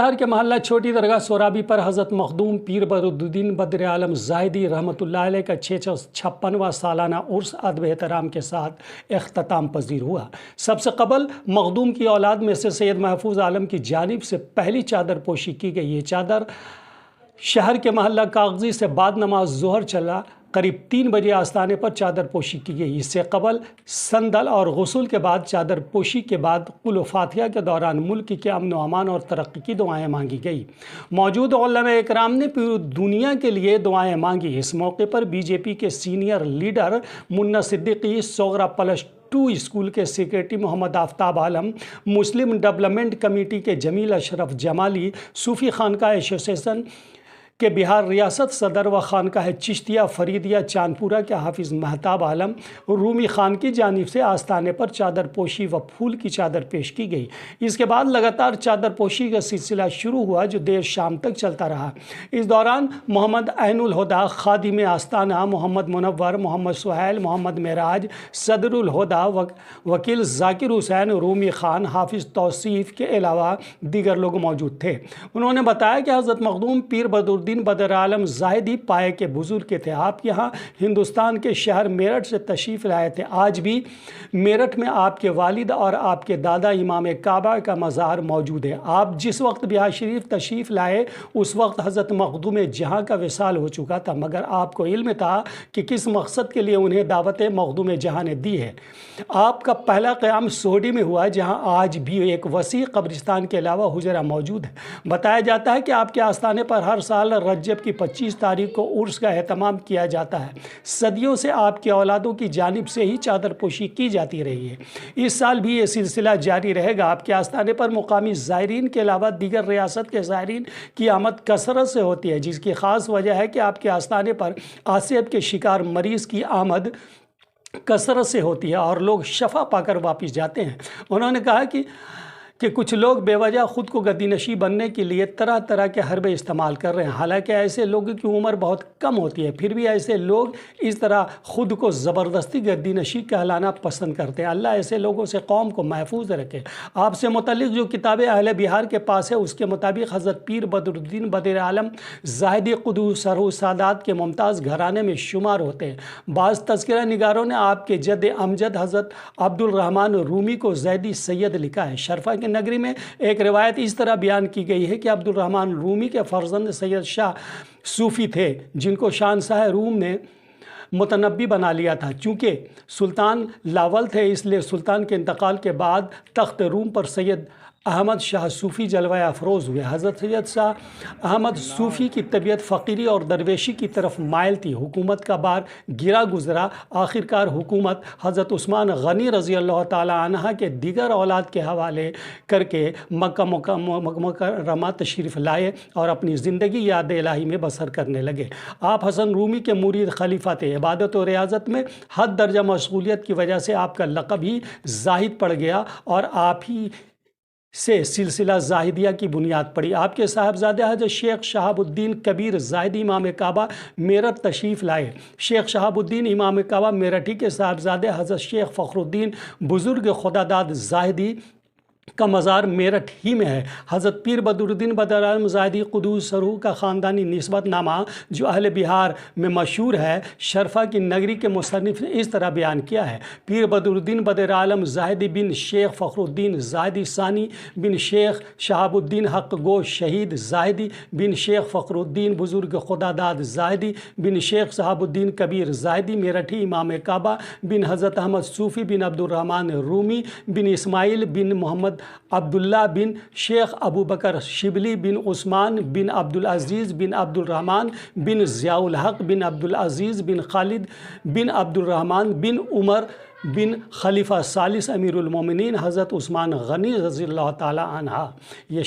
شہر کے محلہ چھوٹی درگاہ سورابی پر حضرت مخدوم پیر بدرالدین بدر عالم زاہدی رحمۃ اللہ علیہ کا 656واں سالانہ عرس ادب احترام کے ساتھ اختتام پذیر ہوا۔ سب سے قبل مخدوم کی اولاد میں سے سید محفوظ عالم کی جانب سے پہلی چادر پوشی کی گئی۔ یہ چادر شہر کے محلہ کاغذی سے بعد نماز ظہر چلا قریب 3 بجے آستانے پر چادر پوشی کی گئی۔ اس سے قبل سندل اور غسل کے بعد چادر پوشی کے بعد قل و فاتحہ کے دوران ملک کے امن و امان اور ترقی کی دعائیں مانگی گئی۔ موجود علماء اکرام نے پوری دنیا کے لیے دعائیں مانگی۔ اس موقع پر بی جے پی کے سینئر لیڈر منا صدیقی، سوگرا +2 اسکول کے سیکریٹری محمد آفتاب عالم، مسلم ڈیولپمنٹ کمیٹی کے جمیل اشرف جمالی، صوفی خانقاہ ایسوسی کے بہار ریاست صدر و خانقاہ چشتیہ فریدیہ چاندپورہ کے حافظ مہتاب عالم رومی خان کی جانب سے آستانے پر چادر پوشی و پھول کی چادر پیش کی گئی۔ اس کے بعد لگاتار چادر پوشی کا سلسلہ شروع ہوا جو دیر شام تک چلتا رہا۔ اس دوران محمد عین الہدا، خادم آستانہ محمد منور، محمد سہیل، محمد معراج، صدر الہدا، وکیل ذاکر حسین، رومی خان، حافظ توصیف کے علاوہ دیگر لوگ موجود تھے۔ انہوں نے بتایا کہ حضرت مخدوم پیر بدرالدین بدر عالم زاہدی پائے کے بزرگ تھے۔ آپ یہاں ہندوستان کے شہر میرٹھ سے تشریف لائے تھے۔ آج بھی میرٹھ میں آپ کے والد اور آپ کے دادا امام کعبہ کا مزار موجود ہے۔ آپ جس وقت بہار شریف تشریف لائے اس وقت حضرت مخدوم جہاں کا وصال ہو چکا تھا، مگر آپ کو علم تھا کہ کس مقصد کے لیے انہیں دعوت مخدوم جہاں نے دی ہے۔ آپ کا پہلا قیام سوڈی میں ہوا جہاں آج بھی ایک وسیع قبرستان کے علاوہ حجرہ موجود ہے۔ بتایا جاتا ہے کہ آپ کے آستانے پر ہر سال رجب کی 25 تاریخ کو عرس کا اہتمام کیا جاتا ہے۔ صدیوں سے آپ کی اولادوں کی جانب سے ہی چادر پوشی کی جاتی رہی ہے۔ اس سال بھی یہ سلسلہ جاری رہے گا۔ آپ کے آستانے پر مقامی زائرین کے علاوہ دیگر ریاست کے زائرین کی آمد کثرت سے ہوتی ہے، جس کی خاص وجہ ہے کہ آپ کے آستانے پر آسیب کے شکار مریض کی آمد کثرت سے ہوتی ہے اور لوگ شفا پا کر واپس جاتے ہیں۔ انہوں نے کہا کہ کچھ لوگ بے وجہ خود کو گدی نشیں بننے کے لیے طرح طرح کے حربے استعمال کر رہے ہیں۔ حالانکہ ایسے لوگوں کی عمر بہت کم ہوتی ہے، پھر بھی ایسے لوگ اس طرح خود کو زبردستی گدی نشیں کہلانا پسند کرتے ہیں۔ اللہ ایسے لوگوں سے قوم کو محفوظ رکھے۔ آپ سے متعلق جو کتابیں اہل بہار کے پاس ہے اس کے مطابق حضرت پیر بدرالدین بدر عالم زاہدی قدوس سرہو سادات کے ممتاز گھرانے میں شمار ہوتے ہیں۔ بعض تذکرہ نگاروں نے آپ کے جد امجد حضرت عبدالرحمن رومی کو زیدی سید لکھا ہے۔ شرفہ کے نگری میں ایک روایت اس طرح بیان کی گئی ہے کہ عبدالرحمن رومی کے فرزند سید شاہ صوفی تھے جن کو شہنشاہ روم نے متنبی بنا لیا تھا۔ چونکہ سلطان لاول تھے اس لیے سلطان کے انتقال کے بعد تخت روم پر سید احمد شاہ صوفی جلوہ افروز ہوئے۔ حضرت سید شاہ احمد صوفی کی طبیعت فقیری اور درویشی کی طرف مائل تھی۔ حکومت کا بار گرا گزرا۔ آخرکار حکومت حضرت عثمان غنی رضی اللہ تعالی عنہ کے دیگر اولاد کے حوالے کر کے مکہ مکرمہ تشریف لائے اور اپنی زندگی یاد الہی میں بسر کرنے لگے۔ آپ حسن رومی کے مرید خلیفہ تھے۔ عبادت و ریاضت میں حد درجہ مشغولیت کی وجہ سے آپ کا لقب ہی زاہد پڑ گیا اور آپ ہی سے سلسلہ زاہدیہ کی بنیاد پڑی۔ آپ کے صاحبزادے حضرت شیخ شہاب الدین کبیر زاہدی امام کعبہ میرٹھ تشریف لائے۔ شیخ شہاب الدین امام کعبہ میرٹھی کے صاحبزادے حضرت شیخ فخر الدین بزرگ خداداد زاہدی کا مزار میرٹھ ہی میں ہے۔ حضرت پیر بدرالدین بدر عالم زاہدی قدوس سرہو کا خاندانی نسبت نامہ جو اہل بہار میں مشہور ہے، شرفہ کی نگری کے مصنف نے اس طرح بیان کیا ہے: پیر بدرالدین بدر عالم زاہدی بن شیخ فخر الدین زاہدی ثانی بن شیخ شہاب الدین حق گو شہید زاہدی بن شیخ فخر الدین بزرگ خداداد زاہدی بن شیخ شہاب الدین کبیر زاہدی میرٹھی امام کعبہ بن حضرت احمد صوفی بن عبدالرحمن رومی بن اسماعیل بن محمد عبداللہ بن شیخ ابو بکر شبلی بن عثمان بن عبدالعزیز بن عبدالرحمن بن ضیاء الحق بن عبدالعزیز بن خالد بن عبدالرحمن بن عمر بن خلیفہ ثالث امیر المومنین حضرت عثمان غنی رضی اللہ تعالی عنہ۔ یہ